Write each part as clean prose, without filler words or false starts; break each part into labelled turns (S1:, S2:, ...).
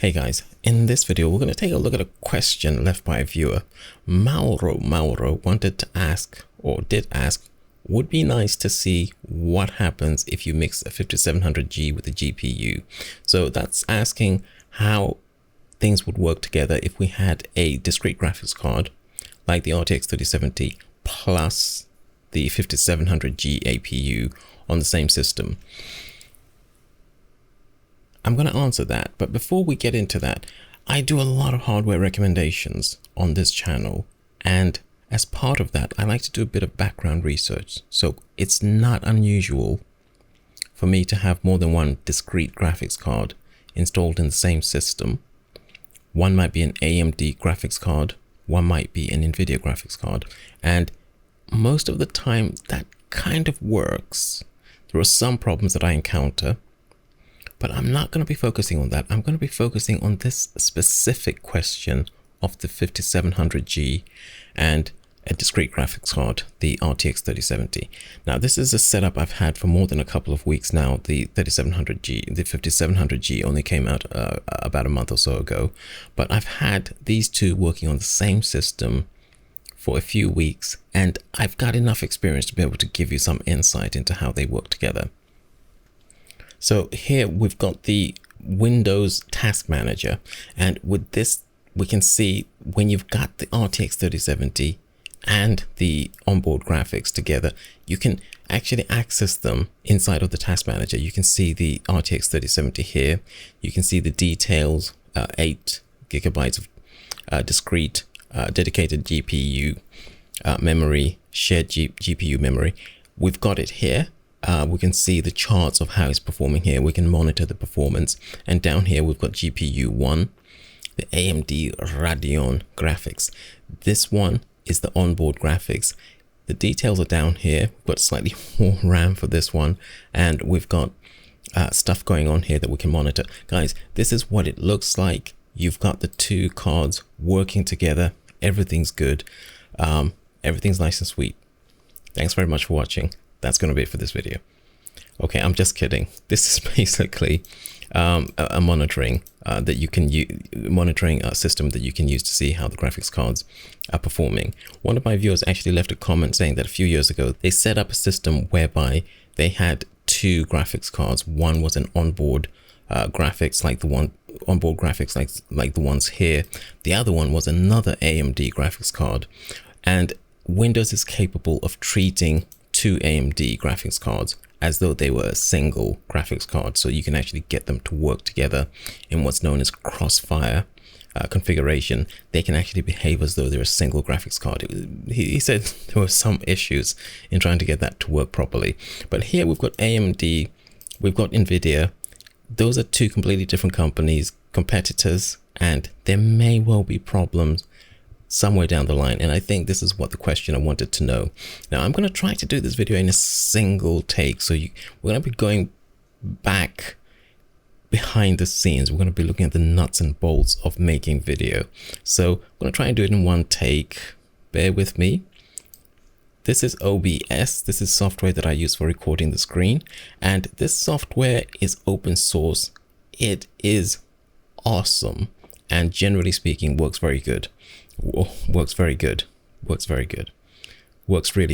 S1: Hey guys, in this video we're going to take a look at a question left by a viewer. Mauro wanted to ask, or did ask, would be nice to see what happens if you mix a 5700G with a GPU. So that's asking how things would work together if we had a discrete graphics card like the RTX 3070 plus the 5700G APU on the same system. I'm going to answer that, but before we get into that, I do a lot of hardware recommendations on this channel, and as part of that, I like to do a bit of background research. So it's not unusual for me to have more than one discrete graphics card installed in the same system. One might be an AMD graphics card, one might be an Nvidia graphics card, and most of the time that kind of works. There are some problems that I encounter, but I'm not going to be focusing on that. I'm going to be focusing on this specific question of the 5700G and a discrete graphics card, the RTX 3070. Now, this is a setup I've had for more than a couple of weeks now. The 3700G, the 5700G only came out about a month or so ago, but I've had these two working on the same system for a few weeks, and I've got enough experience to be able to give you some insight into how they work together. So here we've got the Windows Task Manager, and with this we can see when you've got the RTX 3070 and the onboard graphics together, you can actually access them inside of the Task Manager. You can see the RTX 3070 here. You can see the details, 8 gigabytes of discrete dedicated GPU memory, shared GPU memory. We've got it here. We can see the charts of how it's performing here. We can monitor the performance. And down here, we've got GPU 1, the AMD Radeon graphics. This one is the onboard graphics. The details are down here. We've got slightly more RAM for this one. And we've got stuff going on here that we can monitor. Guys, this is what it looks like. You've got the two cards working together. Everything's good. Everything's nice and sweet. Thanks very much for watching. That's going to be it for this video. Okay, I'm just kidding. This is basically a monitoring that you can use, monitoring system that you can use to see how the graphics cards are performing. One of my viewers actually left a comment saying that a few years ago they set up a system whereby they had two graphics cards. One was an onboard graphics like the one onboard graphics like the ones here. The other one was another AMD graphics card, and Windows is capable of treating two AMD graphics cards as though they were a single graphics card, so you can actually get them to work together in what's known as crossfire configuration. They can actually behave as though they're a single graphics card. He said there were some issues in trying to get that to work properly, but here we've got AMD, we've got Nvidia. Those are two completely different companies, competitors, and there may well be problems somewhere down the line, and I think this is what the questioner wanted to know. Now, I'm going to try to do this video in a single take, so we're going to be going back behind the scenes. We're going to be looking at the nuts and bolts of making video. So I'm going to try and do it in one take. Bear with me. This is OBS. This is software that I use for recording the screen, and this software is open source. It is awesome, and generally speaking works very good. Works really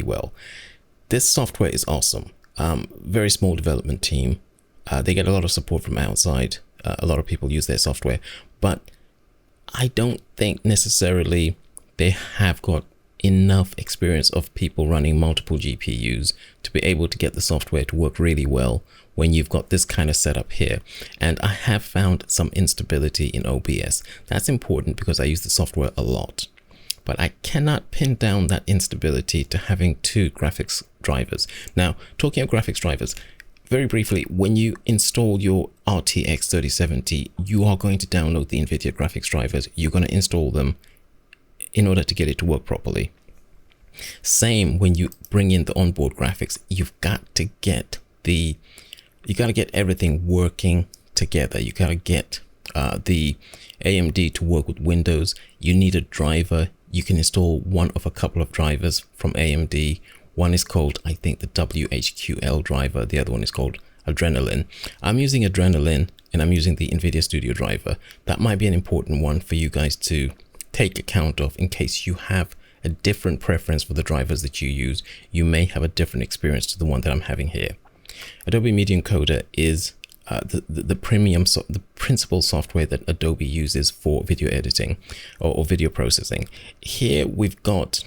S1: well. This software is awesome. Very small development team. They get a lot of support from outside. A lot of people use their software, but I don't think necessarily they have got enough experience of people running multiple GPUs to be able to get the software to work really well when you've got this kind of setup here. And I have found some instability in OBS. That's important because I use the software a lot, but I cannot pin down that instability to having two graphics drivers. Now, talking of graphics drivers, very briefly, when you install your RTX 3070, you are going to download the Nvidia graphics drivers. You're going to install them in order to get it to work properly. Same when you bring in the onboard graphics, you've got to get everything working together. You got to get the AMD to work with Windows. You need a driver. You can install one of a couple of drivers from AMD. One is called, I think, the WHQL driver. The other one is called Adrenaline. I'm using Adrenaline and I'm using the Nvidia Studio driver. That might be an important one for you guys to take account of in case you have a different preference for the drivers that you use. You may have a different experience to the one that I'm having here. Adobe Media Encoder is the principal software that Adobe uses for video editing or video processing. Here we've got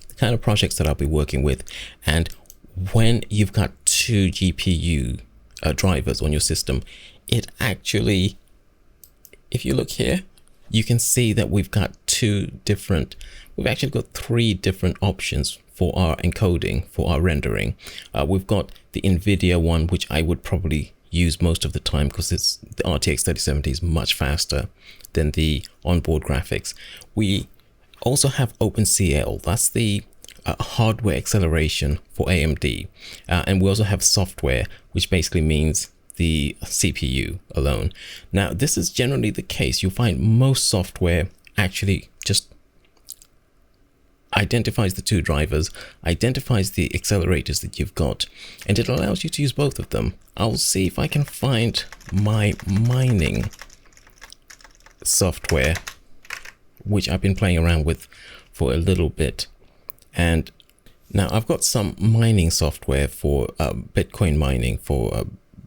S1: the kind of projects that I'll be working with, and when you've got two GPU drivers on your system, it actually, if you look here, you can see that we've actually got three different options for our encoding, for our rendering. We've got the Nvidia one, which I would probably use most of the time because the RTX 3070 is much faster than the onboard graphics. We also have OpenCL, that's the hardware acceleration for AMD. And we also have software, which basically means the CPU alone. Now, this is generally the case. You'll find most software actually just identifies the two drivers, identifies the accelerators that you've got, and it allows you to use both of them. I'll see if I can find my mining software, which I've been playing around with for a little bit. And now I've got some mining software for Bitcoin mining, for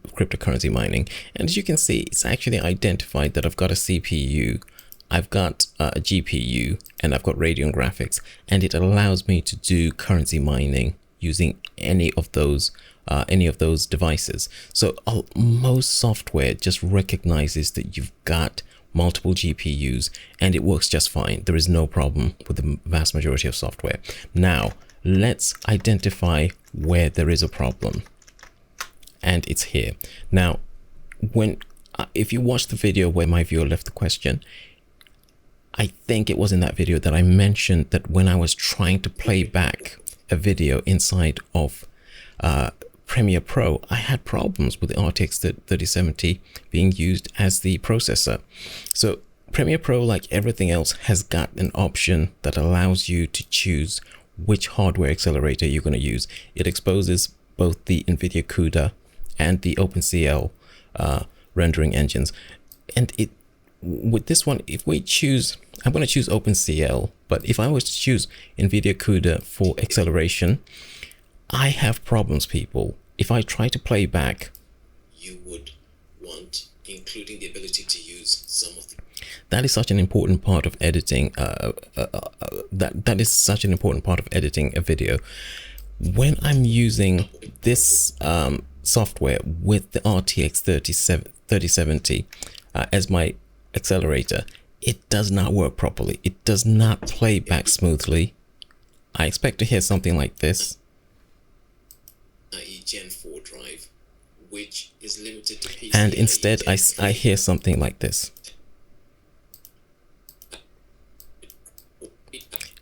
S1: cryptocurrency mining. And as you can see, it's actually identified that I've got a CPU, I've got a GPU, and I've got Radeon graphics, and it allows me to do currency mining using any of those devices. So most software just recognizes that you've got multiple GPUs, and it works just fine. There is no problem with the vast majority of software. Now, let's identify where there is a problem, and it's here. Now, if you watch the video where my viewer left the question, I think it was in that video that I mentioned that when I was trying to play back a video inside of Premiere Pro, I had problems with the RTX 3070 being used as the processor. So Premiere Pro, like everything else, has got an option that allows you to choose which hardware accelerator you're going to use. It exposes both the Nvidia CUDA and the OpenCL rendering engines. And with this one, if we choose, I'm going to choose OpenCL, but if I was to choose Nvidia CUDA for acceleration, I have problems, people. If I try to play back, you would want, including the ability to use some of the... That is such an important part of editing. That is such an important part of editing a video. When I'm using this software with the RTX 3070 as my accelerator, it does not work properly. It does not play back smoothly. I expect to hear something like this. Gen 4 drive, which is limited to PCIe, and instead I hear something like this.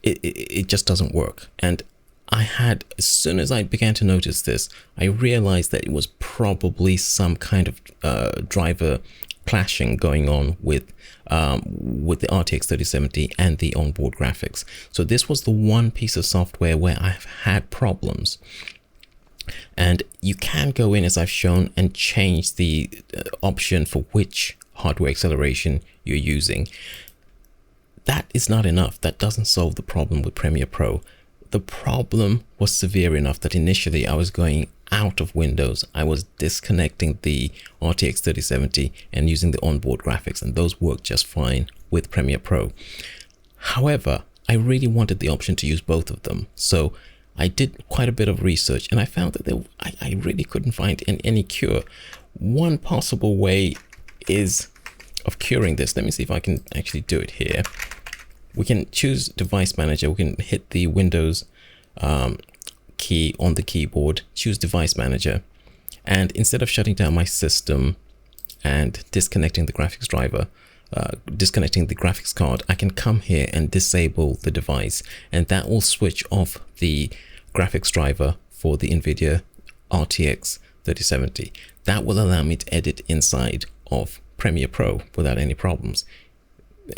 S1: It just doesn't work. And as soon as I began to notice this, I realized that it was probably some kind of driver clashing going on with the RTX 3070 and the onboard graphics. So this was the one piece of software where I've had problems. And you can go in, as I've shown, and change the option for which hardware acceleration you're using. That is not enough. That doesn't solve the problem with Premiere Pro. The problem was severe enough that initially I was going out of Windows. I was disconnecting the RTX 3070 and using the onboard graphics, and those work just fine with Premiere Pro. However, I really wanted the option to use both of them. So I did quite a bit of research, and I found that I really couldn't find any cure. One possible way of curing this, let me see if I can actually do it here. We can choose Device Manager. We can hit the Windows key on the keyboard, choose Device Manager, and instead of shutting down my system and disconnecting the graphics driver, disconnecting the graphics card, I can come here and disable the device, and that will switch off the graphics driver for the Nvidia RTX 3070. That will allow me to edit inside of Premiere Pro without any problems.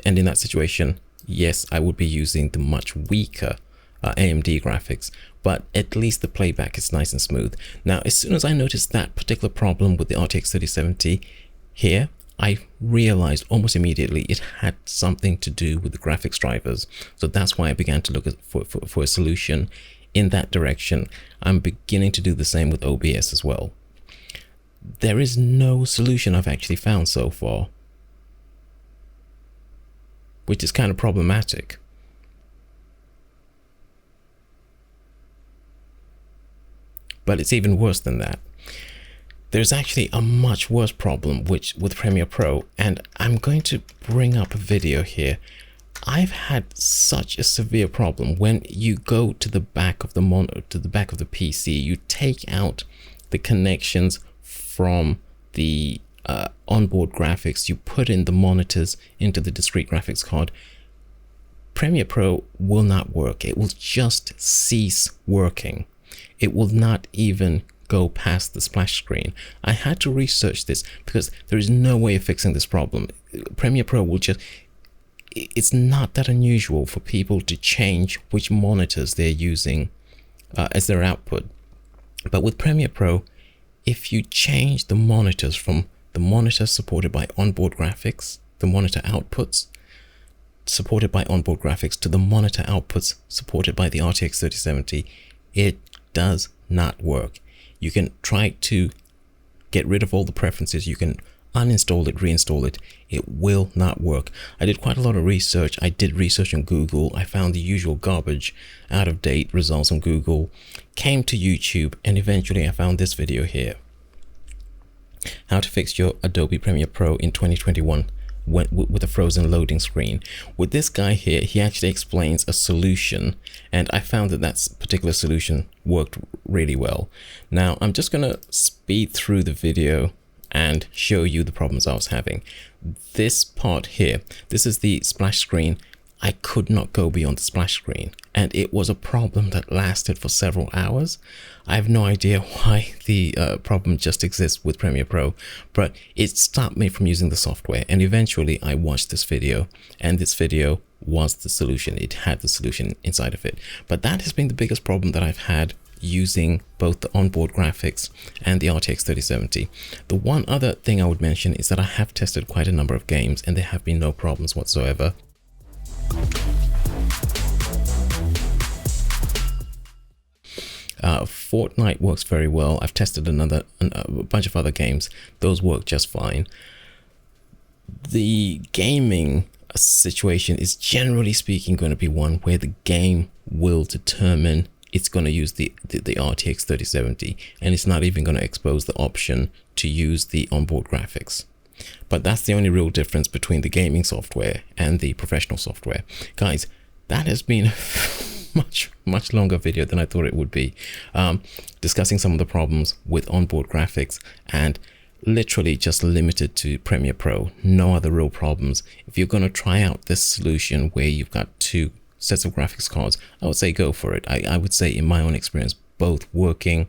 S1: And in that situation, yes, I would be using the much weaker AMD graphics, but at least the playback is nice and smooth. Now, as soon as I noticed that particular problem with the RTX 3070, here, I realized almost immediately it had something to do with the graphics drivers. So that's why I began to look for a solution in that direction. I'm beginning to do the same with OBS as well. There is no solution I've actually found so far, which is kind of problematic. But it's even worse than that. There's actually a much worse problem with Premiere Pro, and I'm going to bring up a video here. I've had such a severe problem when you go to the back of the PC, you take out the connections from the onboard graphics, you put in the monitors into the discrete graphics card. Premiere Pro will not work. It will just cease working. It will not even go past the splash screen. I had to research this because there is no way of fixing this problem. Premiere Pro will just, it's not that unusual for people to change which monitors they're using as their output. But with Premiere Pro, if you change the monitors from the monitor supported by onboard graphics, the monitor outputs supported by onboard graphics, to the monitor outputs supported by the RTX 3070, it does not work. You can try to get rid of all the preferences. You can uninstall it, reinstall it. It will not work. I did quite a lot of research. I did research on Google. I found the usual garbage, out of date results on Google, came to YouTube, and eventually I found this video here. How to fix your Adobe Premiere Pro in 2021 with a frozen loading screen. With this guy here, he actually explains a solution, and I found that particular solution worked really well. Now I'm just gonna speed through the video and show you the problems I was having. This part here, this is the splash screen. I could not go beyond the splash screen, and it was a problem that lasted for several hours. I have no idea why the problem just exists with Premiere Pro, but it stopped me from using the software. And eventually I watched this video, and this video was the solution. It had the solution inside of it. But that has been the biggest problem that I've had using both the onboard graphics and the RTX 3070. The one other thing I would mention is that I have tested quite a number of games, and there have been no problems whatsoever. Fortnite works very well. I've tested a bunch of other games. Those work just fine. The gaming situation is generally speaking going to be one where the game will determine it's going to use the RTX 3070, and it's not even going to expose the option to use the onboard graphics. But that's the only real difference between the gaming software and the professional software. Guys, that has been a much longer video than I thought it would be, discussing some of the problems with onboard graphics, and literally just limited to Premiere Pro, no other real problems. If you're going to try out this solution where you've got two sets of graphics cards, I would say go for it. I would say, in my own experience, both working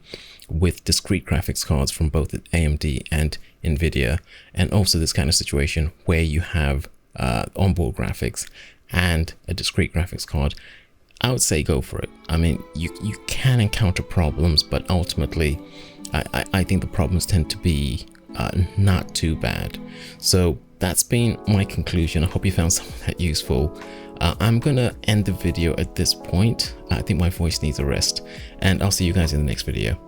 S1: with discrete graphics cards from both AMD and Nvidia, and also this kind of situation where you have onboard graphics and a discrete graphics card, I would say go for it. I mean, you can encounter problems, but ultimately I think the problems tend to be not too bad. So that's been my conclusion. I hope you found some of that useful. I'm gonna end the video at this point. I think my voice needs a rest, and I'll see you guys in the next video.